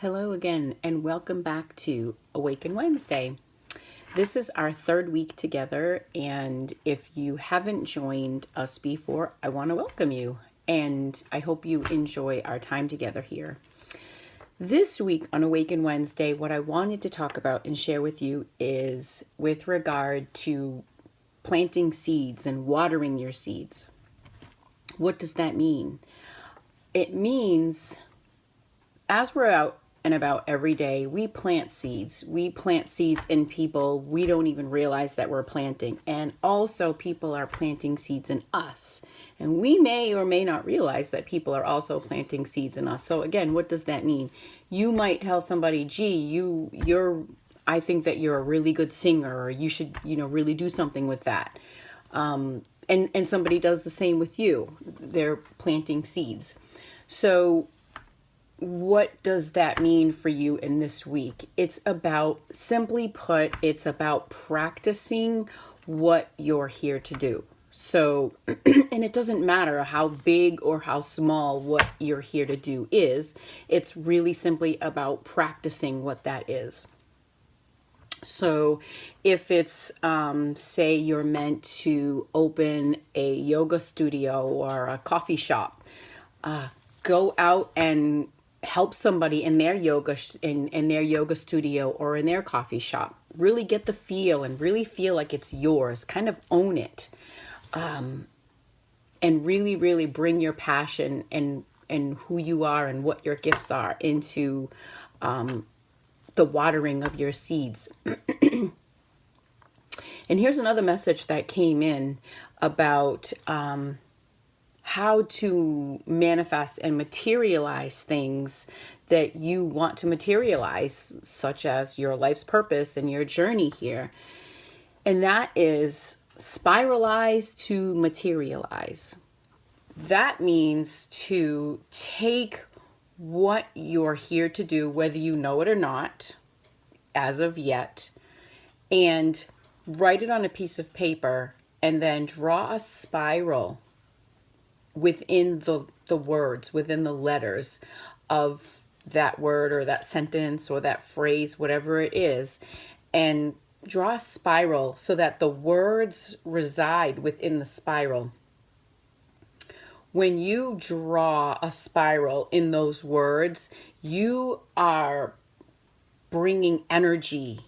Hello again, and welcome back to Awaken Wednesday. This is our third week together, and if you haven't joined us before, I want to welcome you, and I hope you enjoy our time together here. This week on Awaken Wednesday, what I wanted to talk about and share with you is with regard to planting seeds and watering your seeds. What does that mean? It means as we're out and about every day, we plant seeds. We plant seeds in people. We don't even realize that we're planting. And also people are planting seeds in us. And we may or may not realize that people are also planting seeds in us. So again, what does that mean? You might tell somebody, gee, I think that you're a really good singer, or you should, really do something with that. And somebody does the same with you. They're planting seeds. So what does that mean for you in this week? It's about, simply put, it's about practicing what you're here to do. So, and it doesn't matter how big or how small what you're here to do is. It's really simply about practicing what that is. So if it's, say you're meant to open a yoga studio or a coffee shop, go out and help somebody in their yoga in their yoga studio or in their coffee shop. Really get the feel and really feel like it's yours. Kind of own it, and really bring your passion and who you are and what your gifts are into the watering of your seeds. And here's another message that came in about how to manifest and materialize things that you want to materialize, such as your life's purpose and your journey here. And that is spiralize to materialize. That means to take what you're here to do, whether you know it or not, as of yet, and write it on a piece of paper and then draw a spiral within the words, within the letters of that word or that sentence or that phrase, whatever it is, and draw a spiral so that the words reside within the spiral. When you draw a spiral in those words, you are bringing energy,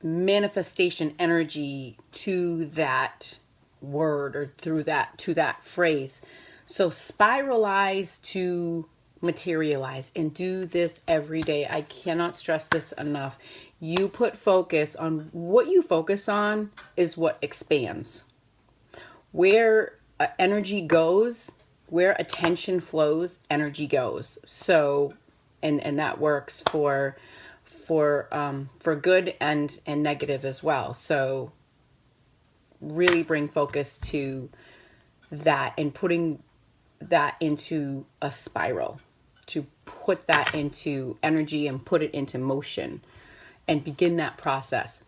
manifestation energy to that word or to that phrase. So spiralize to materialize, and do this every day. I cannot stress this enough. You put focus on what you focus on is what expands. Where energy goes, where attention flows, energy goes. So, and that works for good and negative as well. So really bring focus to that and putting that into a spiral, to put that into energy and put it into motion and begin that process.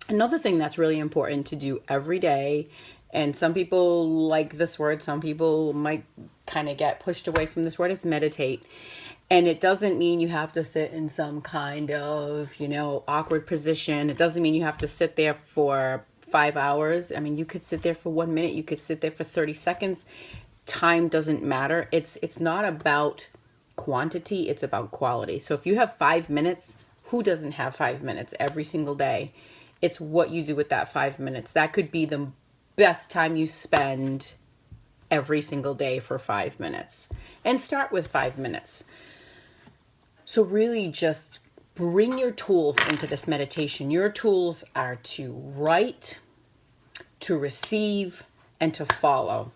Another thing that's really important to do every day, and some people like this word, some people might kind of get pushed away from this word, is meditate. And it doesn't mean you have to sit in some kind of, awkward position. It doesn't mean you have to sit there for 5 hours. I mean, you could sit there for 1 minute. You could sit there for 30 seconds. Time doesn't matter. It's not about quantity. It's about quality. So if you have 5 minutes, who doesn't have 5 minutes every single day? It's what you do with that 5 minutes. That could be the best time you spend every single day for 5 minutes. And start with 5 minutes. So really just bring your tools into this meditation. Your tools are to write, to receive, and to follow.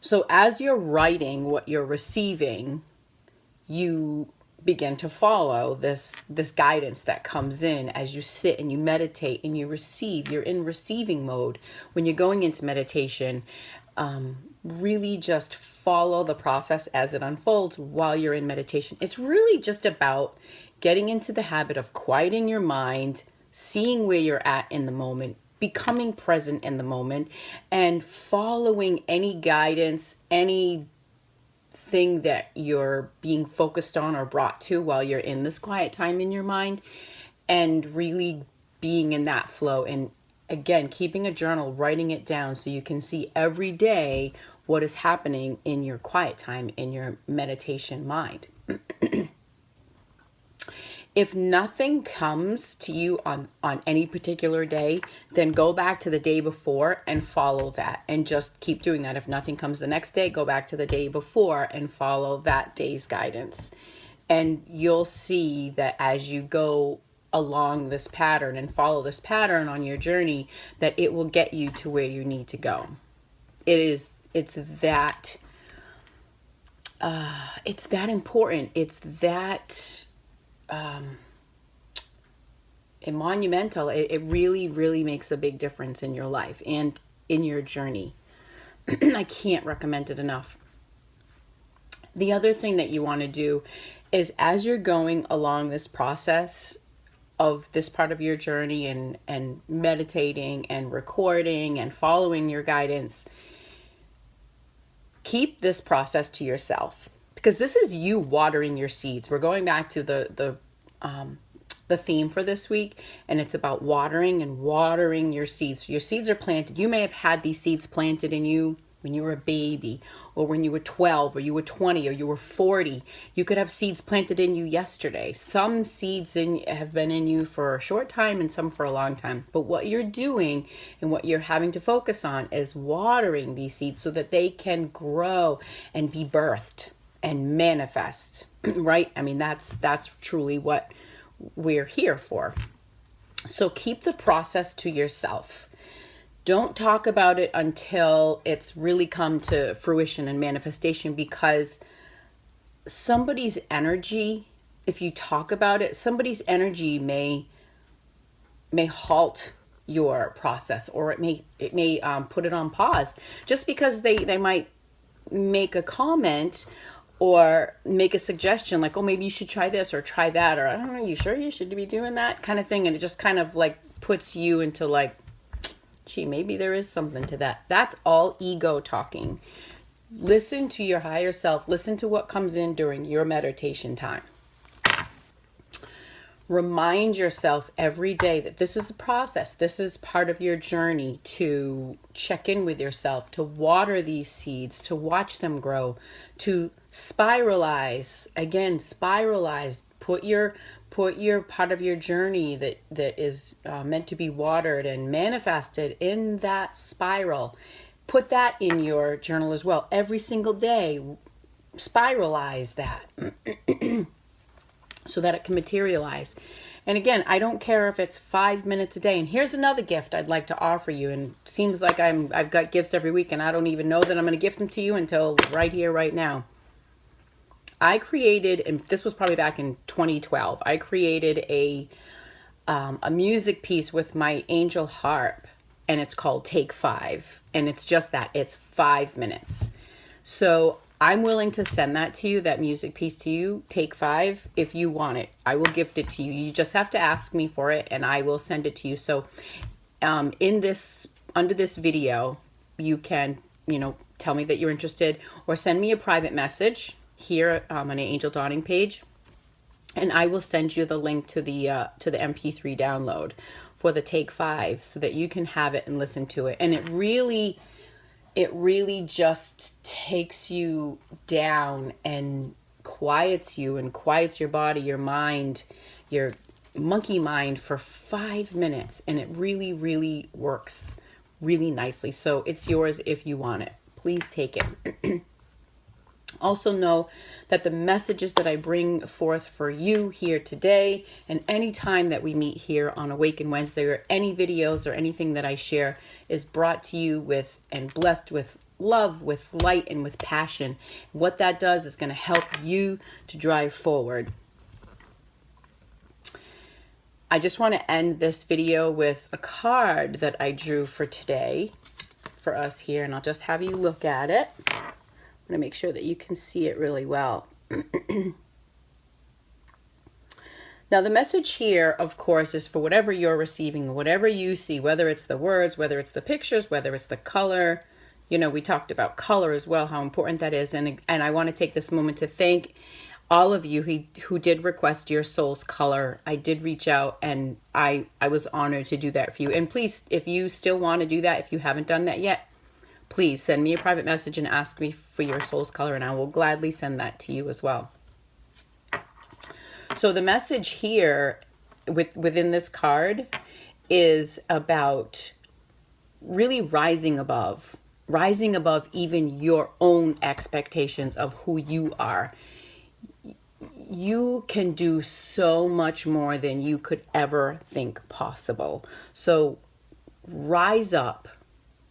So as you're writing what you're receiving, you begin to follow this guidance that comes in as you sit and you meditate and you receive. You're in receiving mode. When you're going into meditation, really just follow the process as it unfolds while you're in meditation. It's really just about getting into the habit of quieting your mind, seeing where you're at in the moment, becoming present in the moment, and following any guidance, any thing that you're being focused on or brought to while you're in this quiet time in your mind, and really being in that flow. And again, keeping a journal, writing it down so you can see every day what is happening in your quiet time, in your meditation mind. If nothing comes to you on any particular day, then go back to the day before and follow that, and just keep doing that. If nothing comes the next day, go back to the day before and follow that day's guidance. And you'll see that as you go along this pattern and follow this pattern on your journey, that it will get you to where you need to go. It's that important. It's that monumental. It really, really makes a big difference in your life and in your journey. I can't recommend it enough. The other thing that you want to do is, as you're going along this process of this part of your journey and meditating and recording and following your guidance, keep this process to yourself, because this is you watering your seeds. We're going back to the theme for this week, and it's about watering your seeds. So your seeds are planted. You may have had these seeds planted in you when you were a baby, or when you were 12, or you were 20, or you were 40. You could have seeds planted in you yesterday. Some seeds have been in you for a short time and some for a long time. But what you're doing and what you're having to focus on is watering these seeds so that they can grow and be birthed and manifest, right? I mean, that's truly what we're here for. So keep the process to yourself. Don't talk about it until it's really come to fruition and manifestation, because somebody's energy, if you talk about it, somebody's energy may halt your process, or it may put it on pause, just because they might make a comment or make a suggestion like, oh, maybe you should try this or try that, or I don't know, you sure you should be doing that kind of thing. And it just kind of like puts you into like, gee, maybe there is something to that. That's all ego talking. Listen to your higher self. Listen to what comes in during your meditation time. Remind yourself every day that this is a process. This is part of your journey to check in with yourself, to water these seeds, to watch them grow, to spiralize. Again, spiralize. Put your part of your journey that is meant to be watered and manifested in that spiral. Put that in your journal as well. Every single day, spiralize that so that it can materialize. And again, I don't care if it's 5 minutes a day. And here's another gift I'd like to offer you. And it seems like I've got gifts every week, and I don't even know that I'm going to gift them to you until right here, right now. I created, and this was probably back in 2012, I created a music piece with my angel harp, and it's called Take 5. And it's just that, it's 5 minutes. So I'm willing to send that to you, that music piece to you, Take 5, if you want it. I will gift it to you. You just have to ask me for it, and I will send it to you. So under this video, you can, tell me that you're interested, or send me a private message here on the Angel Dawning page, and I will send you the link to the MP3 download for the Take 5 so that you can have it and listen to it. And it really just takes you down and quiets you and quiets your body, your mind, your monkey mind for 5 minutes. And it really, really works really nicely. So it's yours if you want it. Please take it. Also know that the messages that I bring forth for you here today, and any time that we meet here on Awaken Wednesday, or any videos or anything that I share, is brought to you with and blessed with love, with light, and with passion. What that does is going to help you to drive forward. I just want to end this video with a card that I drew for today for us here, and I'll just have you look at it. I'm going to make sure that you can see it really well. Now, the message here, of course, is for whatever you're receiving, whatever you see, whether it's the words, whether it's the pictures, whether it's the color, we talked about color as well, how important that is. And I want to take this moment to thank all of you who did request your soul's color. I did reach out, and I was honored to do that for you. And please, if you still want to do that, if you haven't done that yet, please send me a private message and ask me for your soul's color, and I will gladly send that to you as well. So the message here within this card is about really rising above even your own expectations of who you are. You can do so much more than you could ever think possible. So rise up,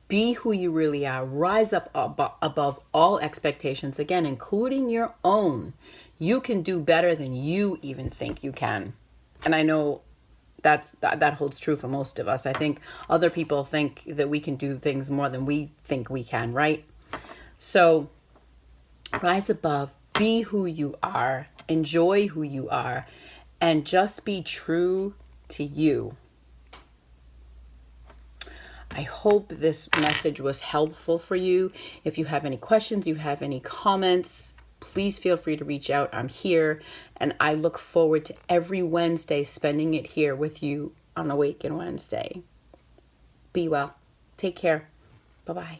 be who you really are, rise up above all expectations, again, including your own. You can do better than you even think you can. And I know that holds true for most of us. I think other people think that we can do things more than we think we can, right? So rise above, be who you are, enjoy who you are, and just be true to you. I hope this message was helpful for you. If you have any questions, you have any comments, please feel free to reach out. I'm here, and I look forward to every Wednesday spending it here with you on Awaken Wednesday. Be well. Take care. Bye-bye.